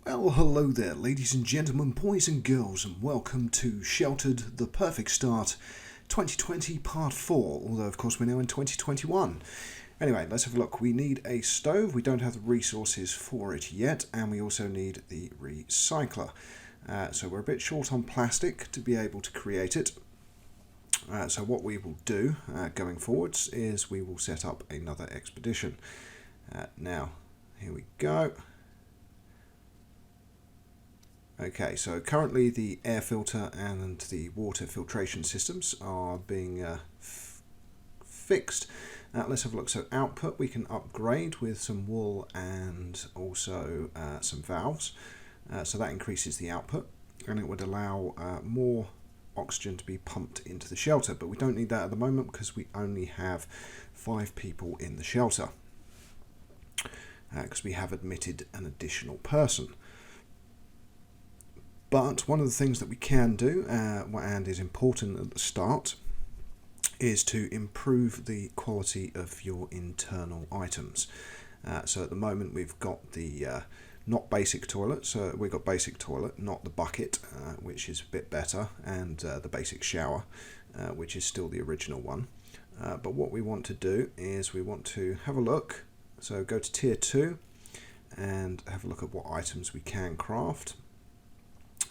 Well, hello there, ladies and gentlemen, boys and girls, and welcome to Sheltered, the Perfect Start 2020 Part 4, although of course we're now in 2021. Anyway, let's have a look. We need a stove, we don't have the resources for it yet, and we also need the recycler. So we're a bit short on plastic to be able to create it. So what we will do going forwards is we will set up another expedition. Now, here we go. Okay, so currently the air filter and the water filtration systems are being fixed. Let's have a look. So output we can upgrade with some wool and also some valves. So that increases the output and it would allow more oxygen to be pumped into the shelter. But we don't need that at the moment because we only have 5 people in the shelter. Because we have admitted an additional person. But one of the things that we can do, and is important at the start, is to improve the quality of your internal items. So at the moment we've got the not basic toilet, so we've got basic toilet, not the bucket, which is a bit better, and the basic shower, which is still the original one. But what we want to do is we want to have a look, so go to tier 2 and have a look at what items we can craft.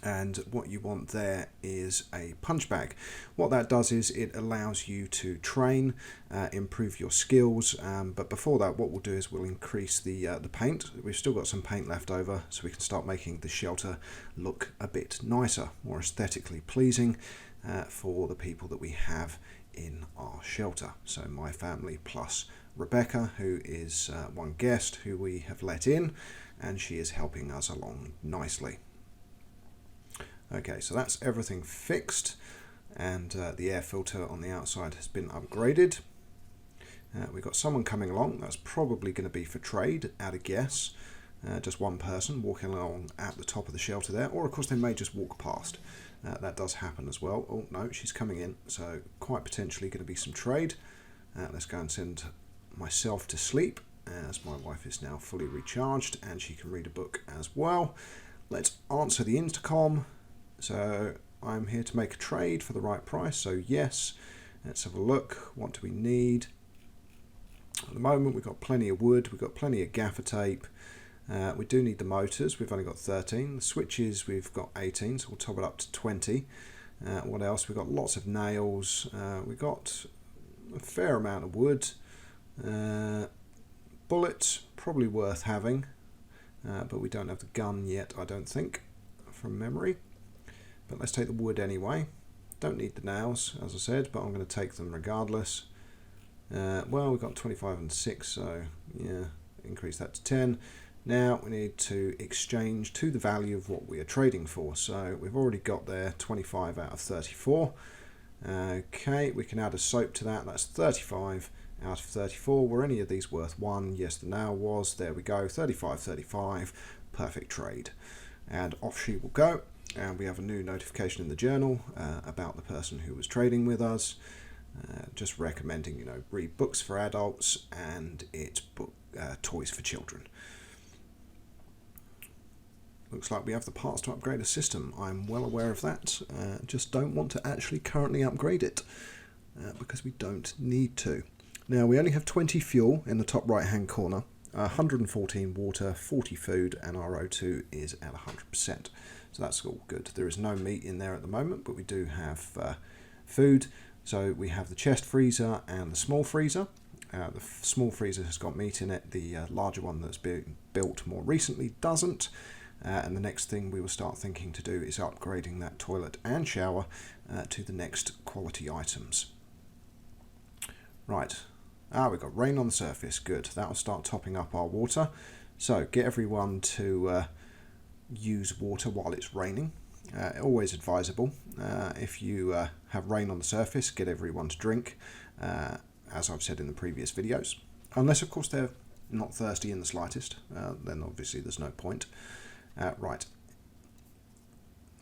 And what you want there is a punch bag. What that does is it allows you to train, improve your skills, but before that what we'll do is we'll increase the paint. We've still got some paint left over, so we can start making the shelter look a bit nicer, more aesthetically pleasing for the people that we have in our shelter. So my family plus Rebecca, who is one guest who we have let in, and she is helping us along nicely. Okay, so that's everything fixed, and the air filter on the outside has been upgraded. We've got someone coming along. That's probably going to be for trade, at a guess. Just one person walking along at the top of the shelter there, or of course they may just walk past. That does happen as well. Oh no, she's coming in, so quite potentially going to be some trade. Let's go and send myself to sleep, as my wife is now fully recharged and she can read a book as well. Let's answer the intercom. So I'm here to make a trade for the right price, so yes. Let's have a look. What do we need? At the moment we've got plenty of wood, we've got plenty of gaffer tape. We do need the motors, we've only got 13. The switches we've got 18, so we'll top it up to 20. What else? We've got lots of nails, we've got a fair amount of wood. Bullets, probably worth having, but we don't have the gun yet, I don't think, from memory. But let's take the wood anyway. Don't need the nails, as I said, but I'm going to take them regardless. Well, we've got 25 and 6, so yeah, increase that to 10. Now we need to exchange to the value of what we are trading for. So we've already got there 25 out of 34. Okay, we can add a soap to that. That's 35 out of 34. Were any of these worth 1? Yes, the nail was. There we go, 35, 35. Perfect trade. And off she will go. And we have a new notification in the journal about the person who was trading with us. Just recommending, read books for adults and it's toys for children. Looks like we have the parts to upgrade a system. I'm well aware of that. Just don't want to actually currently upgrade it because we don't need to. Now we only have 20 fuel in the top right hand corner, 114 water, 40 food, and our O2 is at 100%. So that's all good. There is no meat in there at the moment, but we do have food. So we have the chest freezer and the small freezer. The small freezer has got meat in it. The larger one that's been built more recently doesn't. And the next thing we will start thinking to do is upgrading that toilet and shower to the next quality items. Right. We've got rain on the surface. Good. That'll start topping up our water. So get everyone to use water while it's raining. Always advisable. If you have rain on the surface, get everyone to drink, as I've said in the previous videos. Unless, of course, they're not thirsty in the slightest. Then obviously there's no point. Right.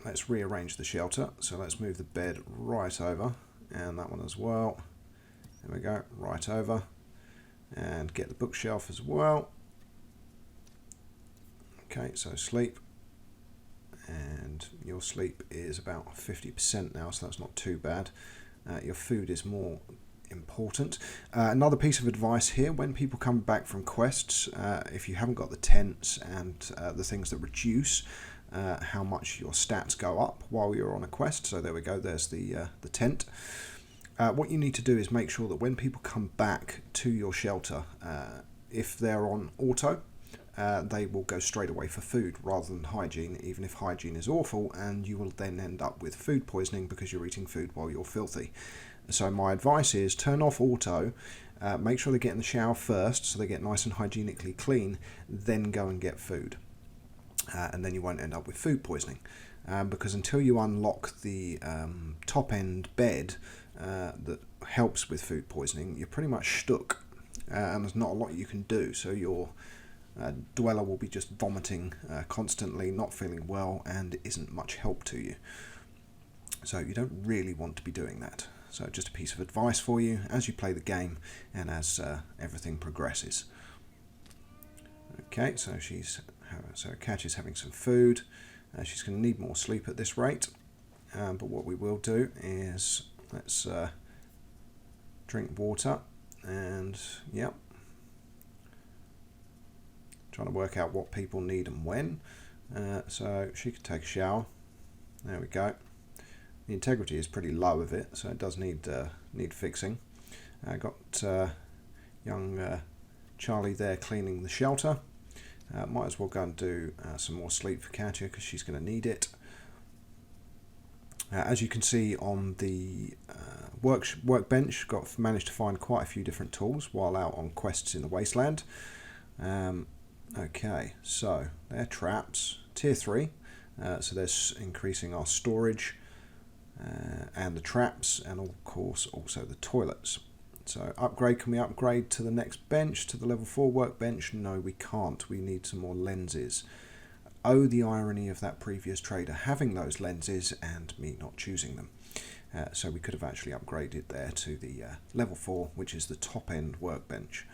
Let's rearrange the shelter. So let's move the bed right over. And that one as well. There we go. Right over. And get the bookshelf as well. Okay, so sleep. Your sleep is about 50% now, so that's not too bad. Your food is more important. Another piece of advice here, when people come back from quests, if you haven't got the tents and the things that reduce how much your stats go up while you're on a quest, so there we go, there's the tent. What you need to do is make sure that when people come back to your shelter, if they're on auto, they will go straight away for food rather than hygiene, even if hygiene is awful, and you will then end up with food poisoning because you're eating food while you're filthy. So my advice is turn off auto, make sure they get in the shower first so they get nice and hygienically clean, then go and get food. And then you won't end up with food poisoning. Because until you unlock the top end bed that helps with food poisoning, you're pretty much stuck, and there's not a lot you can do. So your dweller will be just vomiting constantly, not feeling well, and isn't much help to you. So you don't really want to be doing that. So just a piece of advice for you as you play the game and as everything progresses. Okay, so Catch is having some food. She's going to need more sleep at this rate. But what we will do is let's drink water, and yep. Trying to work out what people need and when. So she could take a shower. There we go. The integrity is pretty low of it, so it does need fixing. Got young Charlie there cleaning the shelter. Might as well go and do some more sleep for Katya because she's going to need it. As you can see on the workbench, managed to find quite a few different tools while out on quests in the wasteland. Okay, so they're traps, tier 3, so there's increasing our storage and the traps, and of course also the toilets. So upgrade, can we upgrade to the next bench, to the level 4 workbench? No, we can't. We need some more lenses. Oh, the irony of that previous trader having those lenses and me not choosing them. So we could have actually upgraded there to the level 4, which is the top end workbench.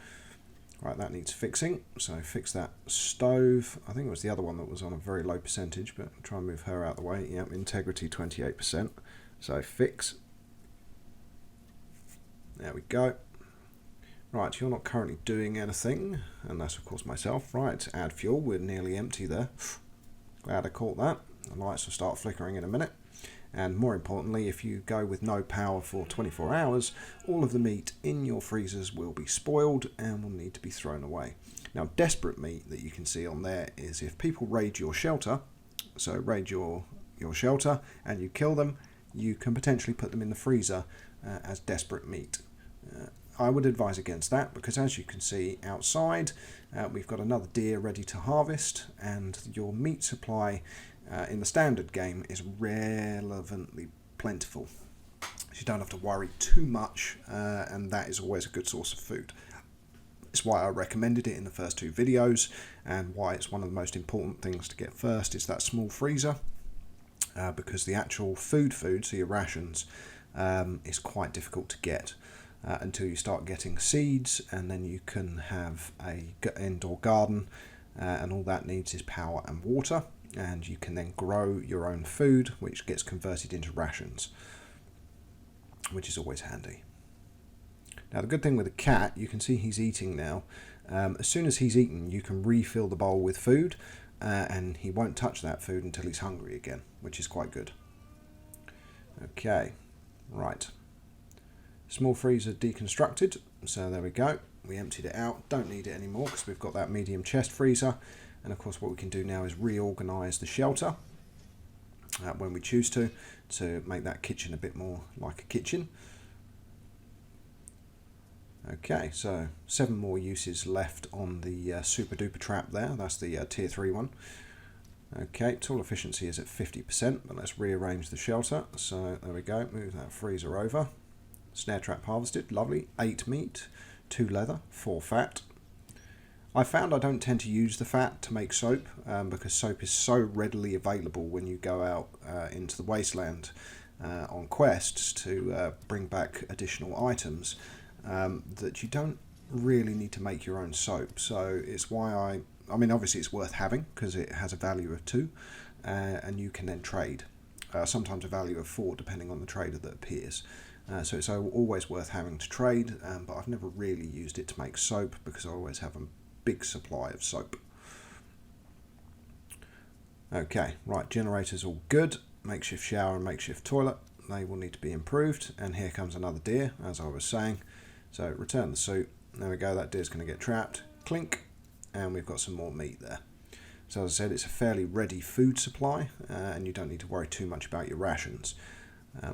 Right, that needs fixing, so fix that stove. I think it was the other one that was on a very low percentage, but try and move her out of the way. Yep, integrity 28%. So fix. There we go. Right, you're not currently doing anything, and that's of course myself. Right, add fuel, we're nearly empty there. Glad I caught that. The lights will start flickering in a minute. And more importantly, if you go with no power for 24 hours, all of the meat in your freezers will be spoiled and will need to be thrown away. Now, desperate meat that you can see on there is if people raid your shelter, so raid your shelter and you kill them, you can potentially put them in the freezer as desperate meat. I would advise against that because, as you can see outside, we've got another deer ready to harvest, and your meat supply in the standard game is relevantly plentiful. So you don't have to worry too much, and that is always a good source of food. It's why I recommended it in the first 2 videos, and why it's one of the most important things to get first is that small freezer, because the actual food, so your rations, is quite difficult to get until you start getting seeds, and then you can have a indoor garden, and all that needs is power and water, and you can then grow your own food, which gets converted into rations, which is always handy. Now, the good thing with the cat, you can see he's eating now. As soon as he's eaten, you can refill the bowl with food, and he won't touch that food until he's hungry again, which is quite good. Okay, right. Small freezer deconstructed, so there we go. We emptied it out, don't need it anymore because we've got that medium chest freezer. And of course what we can do now is reorganize the shelter when we choose to make that kitchen a bit more like a kitchen. Okay, so 7 more uses left on the super duper trap there. That's the tier 3 one. Okay, tool efficiency is at 50%, but let's rearrange the shelter. So there we go, move that freezer over. Snare trap harvested, lovely. 8 meat, 2 leather, 4 fat. I found I don't tend to use the fat to make soap because soap is so readily available when you go out into the wasteland on quests to bring back additional items that you don't really need to make your own soap. So it's why I mean obviously it's worth having because it has a value of 2, and you can then trade. Sometimes a value of 4 depending on the trader that appears. So it's always worth having to trade, but I've never really used it to make soap because I always have a big supply of soap. Okay, right, generators all good. Makeshift shower and makeshift toilet, they will need to be improved. And here comes another deer, as I was saying. So return the suit. There we go, that deer's going to get trapped. Clink, and we've got some more meat there. So as I said, it's a fairly ready food supply, and you don't need to worry too much about your rations.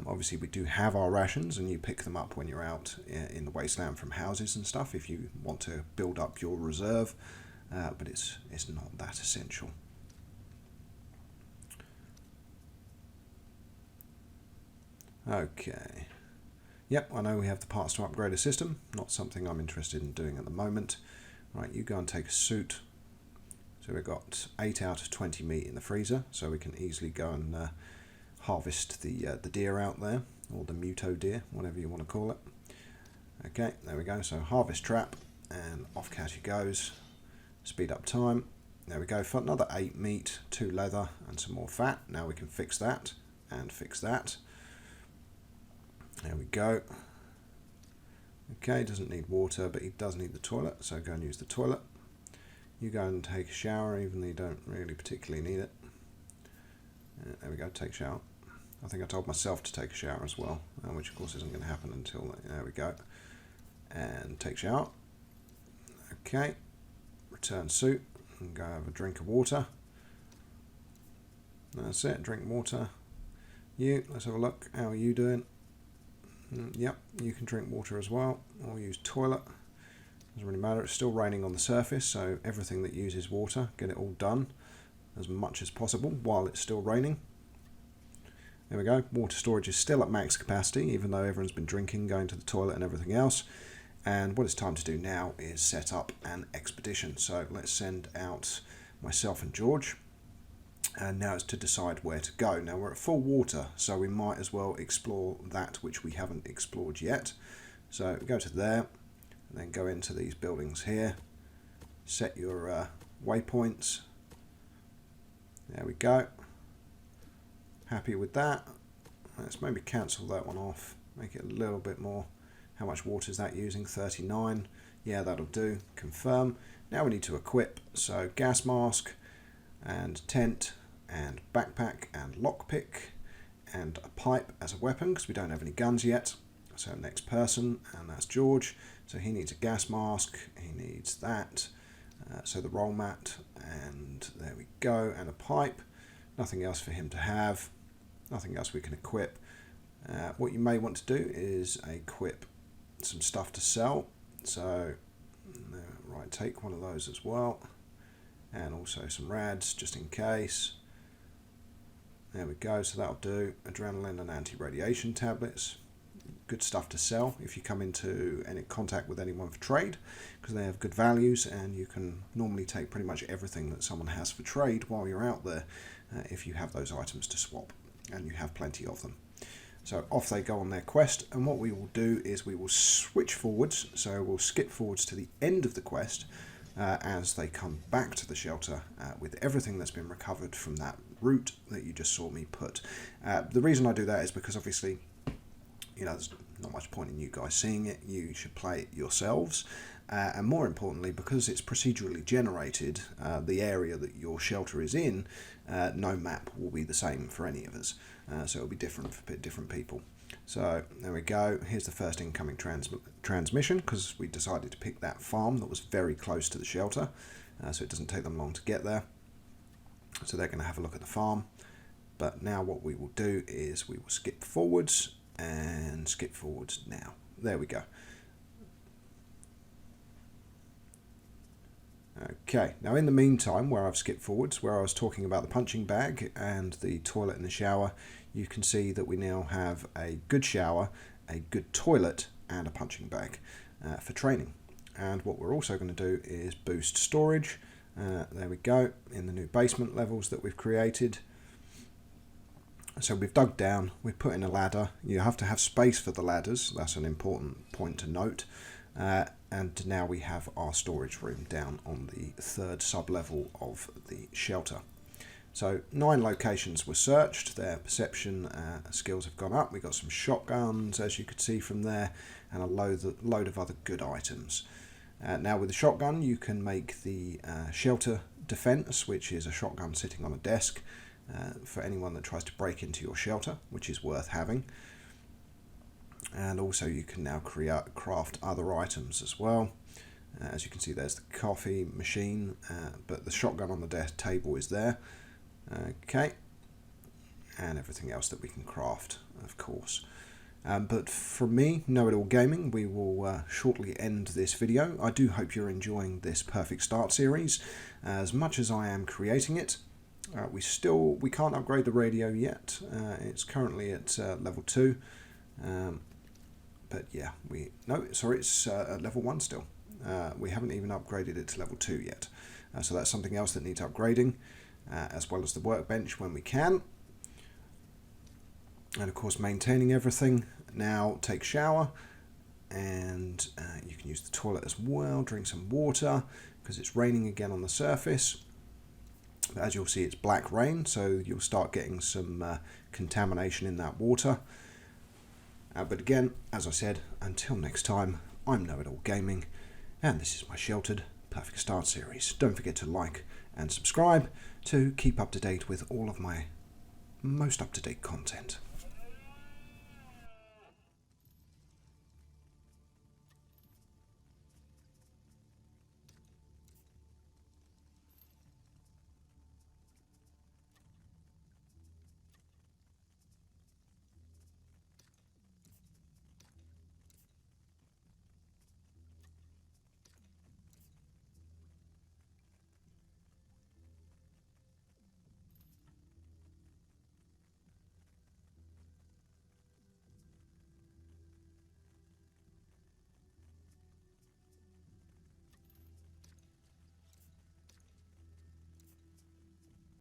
Obviously we do have our rations, and you pick them up when you're out in the wasteland from houses and stuff if you want to build up your reserve, but it's not that essential. Okay. Yep, I know we have the parts to upgrade a system, not something I'm interested in doing at the moment. Right, you go and take a suit. So we've got 8 out of 20 meat in the freezer, so we can easily go and harvest the deer out there, or the muto deer, whatever you want to call it. Okay, there we go. So harvest trap, and off Catchy goes. Speed up time. There we go. For another 8 meat, 2 leather, and some more fat. Now we can fix that and fix that. There we go. Okay, doesn't need water, but he does need the toilet, so go and use the toilet. You go and take a shower, even though you don't really particularly need it. There we go, take a shower. I think I told myself to take a shower as well, which of course isn't going to happen until, there we go. And take a shower. Okay, return suit, and go have a drink of water. That's it, drink water. Let's have a look, how are you doing? Yep, you can drink water as well, or use toilet. Doesn't really matter, it's still raining on the surface, so everything that uses water, get it all done as much as possible while it's still raining. There we go, water storage is still at max capacity, even though everyone's been drinking, going to the toilet and everything else. And what it's time to do now is set up an expedition. So let's send out myself and George. And now it's to decide where to go. Now we're at full water, so we might as well explore that which we haven't explored yet. So go to there, and then go into these buildings here. Set your waypoints. There we go. Happy with that. Let's maybe cancel that one off. Make it a little bit more. How much water is that using? 39. Yeah, that'll do. Confirm. Now we need to equip. So gas mask and tent and backpack and lockpick and a pipe as a weapon because we don't have any guns yet. So next person, and that's George. So he needs a gas mask. He needs that. So the roll mat, and there we go, and a pipe. Nothing else for him to have. Nothing else we can equip. What you may want to do is equip some stuff to sell. So, right, take one of those as well. And also some rads, just in case. There we go, so that'll do. Adrenaline and anti-radiation tablets. Good stuff to sell if you come into any contact with anyone for trade, because they have good values, and you can normally take pretty much everything that someone has for trade while you're out there if you have those items to swap, and you have plenty of them. So off they go on their quest, and what we will do is we will switch forwards, so we'll skip forwards to the end of the quest as they come back to the shelter with everything that's been recovered from that route that you just saw me put. The reason I do that is because obviously, you know, there's not much point in you guys seeing it. You should play it yourselves. And more importantly, because it's procedurally generated, the area that your shelter is in, no map will be the same for any of us. So it'll be different for different people. So there we go. Here's the first incoming transmission, because we decided to pick that farm that was very close to the shelter. So it doesn't take them long to get there. So they're going to have a look at the farm. But now what we will do is we will skip forwards and skip forwards now. There we go. Okay, now in the meantime, where I've skipped forwards, where I was talking about the punching bag and the toilet and the shower, you can see that we now have a good shower, a good toilet, and a punching bag for training. And what we're also going to do is boost storage. There we go, in the new basement levels that we've created. So we've dug down, we've put in a ladder. You have to have space for the ladders, that's an important point to note. And now we have our storage room down on the third sub-level of the shelter. So 9 locations were searched, their perception skills have gone up. We got some shotguns, as you could see from there, and a load of other good items. Now with the shotgun you can make the shelter defense, which is a shotgun sitting on a desk for anyone that tries to break into your shelter, which is worth having. And also you can now craft other items as well. As you can see, there's the coffee machine, but the shotgun on the desk table is there. Okay, and everything else that we can craft, of course. But from me, Know It All Gaming, we will shortly end this video. I do hope you're enjoying this Perfect Start series as much as I am creating it. We can't upgrade the radio yet. It's currently at level 2. But yeah, it's at level 1 still. We haven't even upgraded it to level 2 yet. So that's something else that needs upgrading, as well as the workbench when we can. And of course maintaining everything. Now take shower, and you can use the toilet as well, drink some water, because it's raining again on the surface. But as you'll see, it's black rain, so you'll start getting some contamination in that water. But again, as I said, until next time, I'm Know It All Gaming, and this is my sheltered Perfect Start series. Don't forget to like and subscribe to keep up to date with all of my most up-to-date content.